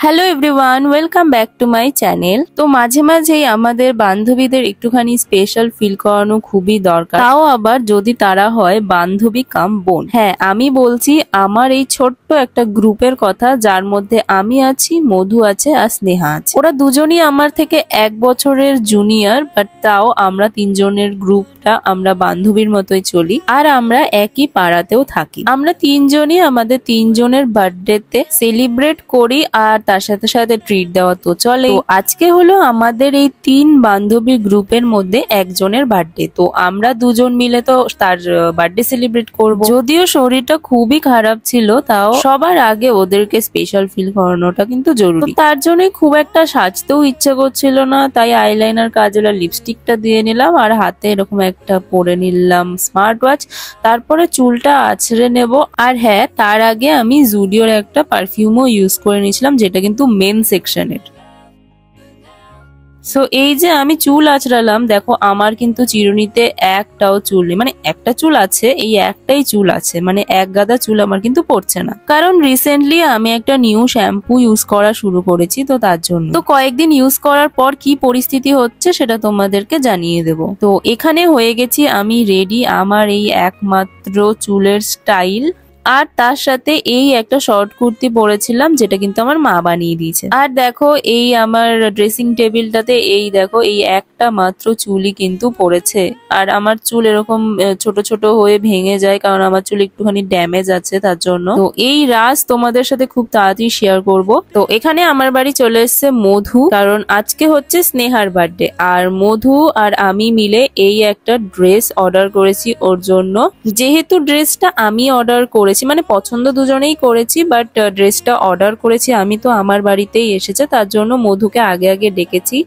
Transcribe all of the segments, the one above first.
Hello everyone, welcome back to my channel. তো মাঝে মাঝেই আমাদের বান্ধবীদের একটুখানি স্পেশাল ফিল করানো খুবই দরকার, তাও আবার যদি তারা হয় বান্ধবী কাম বোন। হ্যাঁ, আমি বলছি আমার এই ছোট্ট একটা গ্রুপের কথা, যার মধ্যে আমি আছি, মধু আছে আর স্নেহা আছে। ওরা দুজনই আমার থেকে 1 বছরের জুনিয়র, বাট তাও আমরা তিনজনের গ্রুপটা আমরা বান্ধবীর মতোই চলি, আর আমরা একই পাড়াতেও থাকি। আমরা তিনজনই আমাদের তিনজনের বার্থডেতে সেলিব্রেট করি, আর তার সাথে সাথে ট্রিট দেওয়া তো চলে। আজকে হলো আমাদের এই 3 বান্ধবী গ্রুপের মধ্যে একজনের বার্থডে, তো আমরা দুজন মিলে তো তার বার্থডে সেলিব্রেট করব। যদিও শরীরটা খুবই খারাপ ছিল, তাও সবার আগে ওদেরকে স্পেশাল ফিল করানোটা কিন্তু জরুরি। তার জন্য খুব একটা সাজতেও ইচ্ছে করছিল না, তাই আইলাইনার, কাজল আর লিপস্টিকটা দিয়ে নিলাম, আর হাতে এরকম একটা পরে নিলাম স্মার্ট ওয়াচ। তারপরে চুলটা আছড়ে নেব। আর হ্যাঁ, তার আগে আমি জুডিওর একটা পারফিউমও ইউজ করে নিয়েছিলাম, যেটা কিন্তু মেন সেকশনের। সো এই যে আমি চুল আঁচড়ালাম, দেখো আমার কিন্তু চিরুনিতে একটাও চুল নেই, মানে একটা চুল আছে, এই একটাই চুল আছে, মানে এক গাদা চুল আমার কিন্তু পড়ছে না, কারণ রিসেন্টলি আমি একটা নিউ শ্যাম্পু ইউজ করা শুরু করেছি, তো তার জন্য। তো কয়েকদিন ইউজ করার পর কি পরিস্থিতি হচ্ছে সেটা তোমাদেরকে জানিয়ে দেব। তো এখানে হয়ে গেছি আমি রেডি, আমার এই একমাত্র চুলের স্টাইল, আর তার সাথে এই একটা শর্ট কুর্তি পরেছিলাম, যেটা কিন্তু আমার মা বানিয়ে দিয়েছে। আর দেখো এই আমার ড্রেসিং টেবিলটাতে এই দেখো এই একটা মাত্র চুলই কিন্তু পড়েছে, আর আমার চুল এরকম ছোট ছোট হয়ে ভেঙে যায়, কারণ আমার চুল একটুখানি ড্যামেজ আছে তার জন্য। তো এই রাজ তোমাদের সাথে খুব তাড়াতাড়ি শেয়ার করব। তো এখানে আমার বাড়ি চলে এসেছে মধু, কারণ আজকে হচ্ছে স্নেহার বার্থডে, আর মধু আর আমি মিলে এই একটা ড্রেস অর্ডার করেছি ওর জন্য। যেহেতু ড্রেসটা আমি অর্ডার করেছি, মানে পছন্দ দুজনেই করেছি, বাট ড্রেসটা অর্ডার করেছি আমি, তো আমার বাড়িতেই এসেছে, তার জন্য মধুকে আগে আগে ডেকেছি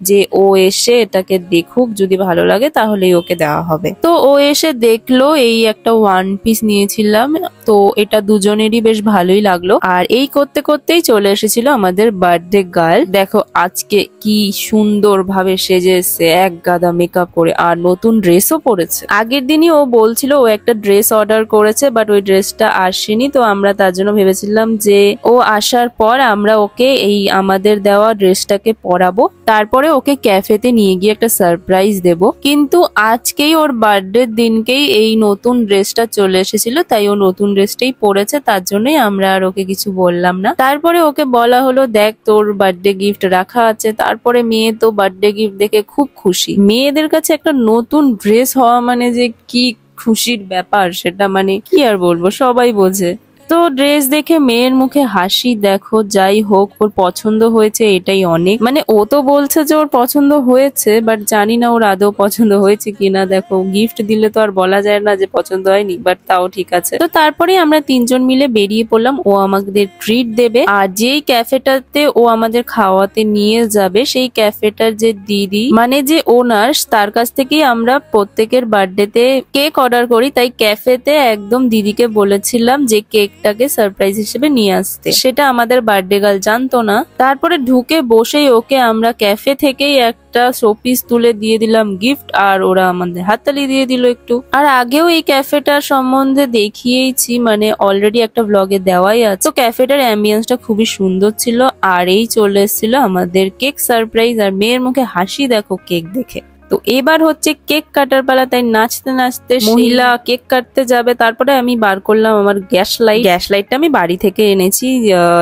যে ও এসে এটাকে দেখুক, যদি ভালো লাগে তাহলেই ওকে দেওয়া হবে। তো ও এসে দেখলো, এই একটা ওয়ান পিস নিয়েছিলাম, তো এটা দুজনেরই বেশ ভালোই লাগলো। আর এই করতে করতেই চলে এসেছিল আমাদের বার্থডে গার্ল। দেখো আজকে কি সুন্দর ভাবে সেজে এসেছে, এক গাদা মেকআপ করে, আর নতুন ড্রেসও পরেছে। আগের দিনই ও বলছিল ও একটা ড্রেস অর্ডার করেছে, বাট ওই ড্রেসটা আসেনি, তো আমরা তার জন্য ভেবেছিলাম যে ও আসার পর আমরা ওকে এই আমাদের দেওয়া ড্রেসটাকে পরাবো, তারপরে ওকে ক্যাফেতে নিয়ে গিয়ে একটা সারপ্রাইজ দেব। কিন্তু আজকেই ওর বার্থডে দিনকেই এই নতুন ড্রেসটা চলে এসেছিল, তাই ও নতুন ড্রেসটাই পরেছে, তার জন্যই আমরা আর ওকে কিছু বললাম না। তারপরে ওকে বলা হলো, দেখ তোর বার্থডে গিফট রাখা আছে। তারপরে মেয়ে তো বার্থডে গিফট দেখে খুব খুশি। মেয়েদের কাছে একটা নতুন ড্রেস হওয়া মানে যে কি খুশির ব্যাপার, সেটা মানে কি আর বলবো, সবাই বোঝে। তো ড্রেস দেখে মেয়ের মুখে হাসি দেখো। যাই হোক, ওর পছন্দ হয়েছে এটাই অনেক। মানে ও তো বলছে যে ওর পছন্দ হয়েছে, বাট জানি না ওর আদৌ পছন্দ হয়েছে কিনা। দেখো গিফট দিলে তো আর বলা যায় না যে পছন্দ হয়নি, বাট তাও ঠিক আছে। তো তারপরে আমরা তিনজন মিলে বেরিয়ে পড়লাম, ও আমাদের ট্রিট দেবে, আর যেই ক্যাফেটাতে ও আমাদের খাওয়াতে নিয়ে যাবে, সেই ক্যাফেটার যে দিদি, মানে যে ওনার, তার কাছ থেকেই আমরা প্রত্যেকের বার্থডেতে কেক অর্ডার করি। তাই ক্যাফেতে একদম দিদিকে বলেছিলাম যে কেকটাকে সারপ্রাইজ হিসেবে নিয়ে আসতে, সেটা আমাদের বার্থডে গার্ল জানতো না। তারপরে ঢুকে বসেই ওকে আমরা ক্যাফে থেকেই একটা শোপিস তুলে দিয়ে দিলাম গিফট, আর ওরা আমাদের হাততালি দিয়ে দিল একটু। আর আগেও এই ক্যাফেটার সম্বন্ধে দেখিয়েছি, মানে অলরেডি একটা ব্লগে দেওয়াই আছে। তো ক্যাফেটার অ্যাম্বিয়েন্সটা খুবই সুন্দর ছিল, আর এই চলে এসেছিল আমাদের কেক সারপ্রাইজ, আর মেয়ের মুখে হাসি দেখো কেক দেখে। তো এবার হচ্ছে কেক কাটার পালা, তাই নাচতে নাচতে মহিলা কেক কাটতে যাবে। তারপরে আমি বার করলাম আমার গ্যাস লাইটটা আমি বাড়ি থেকে এনেছি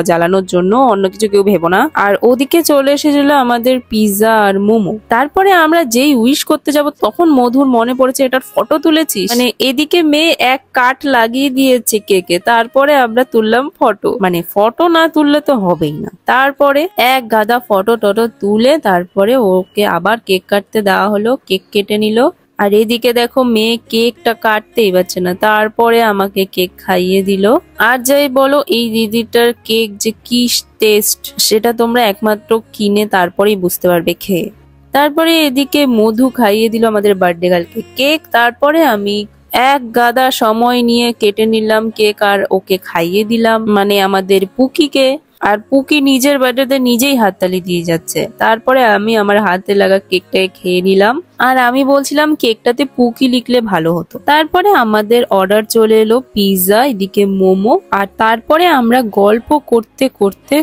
জ্বালানোর জন্য, অন্য কিছু কেউ ভেবো না। আর ওদিকে চলে এসেছিল আমাদের পিৎজা আর মোমো। তারপরে আমরা যেই উইশ করতে যাব, তখন মধুর মনে পড়েছে এটার ফটো তুলেছিস, মানে এদিকে মেয়ে এক কাট লাগিয়ে দিয়েছে কেকে। তারপরে আমরা তুললাম ফটো, মানে ফটো না তুললে তো হবেই না। তারপরে এক গাদা ফটো টটো তুলে তারপরে ওকে আবার কেক কাটতে দেওয়া হলো, কেক কেটে নিল। আর এদিকে দেখো মেয়ে কেকটা কাটতেই পারছে না, তারপরে আমাকে কেক খাইয়ে দিল। আর যাই বলো, এই দিদিটার কেক যে কি টেস্ট, সেটা তোমরা একমাত্র কিনে তারপরেই বুঝতে পারবে খেয়ে। তারপরে এদিকে মধু খাইয়ে দিল আমাদের বার্থডে গার্লকে কেক। তারপরে আমি এক গাদা সময় নিয়ে কেটে নিলাম কেক, আর ওকে খাইয়ে দিলাম, মানে আমাদের পুকিকে। আর পুকি নিজের বার্থডেতে নিজেই হাততালি দিয়ে যাচ্ছে। তারপরে আমি আমার হাতে লাগা কেকটাকে খেয়ে নিলাম, আর আমি বলছিলাম কেকটাতে পুকি লিখলে ভালো হতো। তারপরে আমাদের অর্ডার চলে এলো পিৎজা, এদিকে মোমো, আর তারপরে আমরা গল্প করতে করতে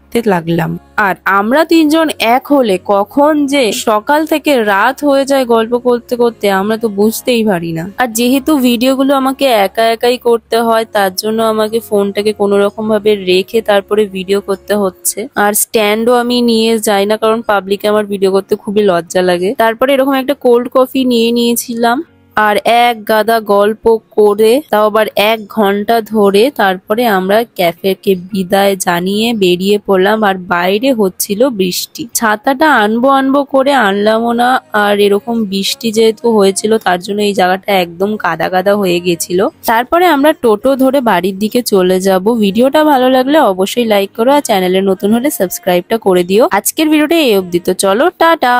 হাঁটতে লাগলাম। আর আমরা তিনজন এক হলে কখন যে সকাল থেকে রাত হয়ে যায় গল্প করতে করতে আমরা তো বুঝতেই পারি না। আর যেহেতু ভিডিওগুলো আমাকে একা একাই করতে হয় তার জন্য আমাকে ফোনটাকে কোনো রকম ভাবে রেখে তারপরে ভিডিও করতে হচ্ছে। আর স্ট্যান্ডও আমি নিয়ে যাই না, কারণ পাবলিকে আমার ভিডিও করতে খুবই লজ্জা লাগে। তারপরে এরকম একটা কোল্ড কফি নিয়ে নিয়েছিলাম আর এক গাদা গল্প করে, তাও আবার 1 ঘন্টা ধরে। তারপরে আমরা ক্যাফেকে বিদায় জানিয়ে বেরিয়ে পড়লাম। আর বাইরে হচ্ছিল বৃষ্টি। ছাতাটা আনবো আনবো করে আনলামও না। আর এরকম বৃষ্টি যেহেতু হয়েছিল তার জন্য এই জায়গাটা একদম কাদা কাদা হয়ে গেছিল। তারপরে আমরা টোটো ধরে বাড়ির দিকে চলে যাব। ভিডিওটা ভালো লাগলে অবশ্যই লাইক করো, আর চ্যানেলে নতুন হলে সাবস্ক্রাইবটা করে দিও। আজকের ভিডিওটা এই অবধি, তো চলো টাটা।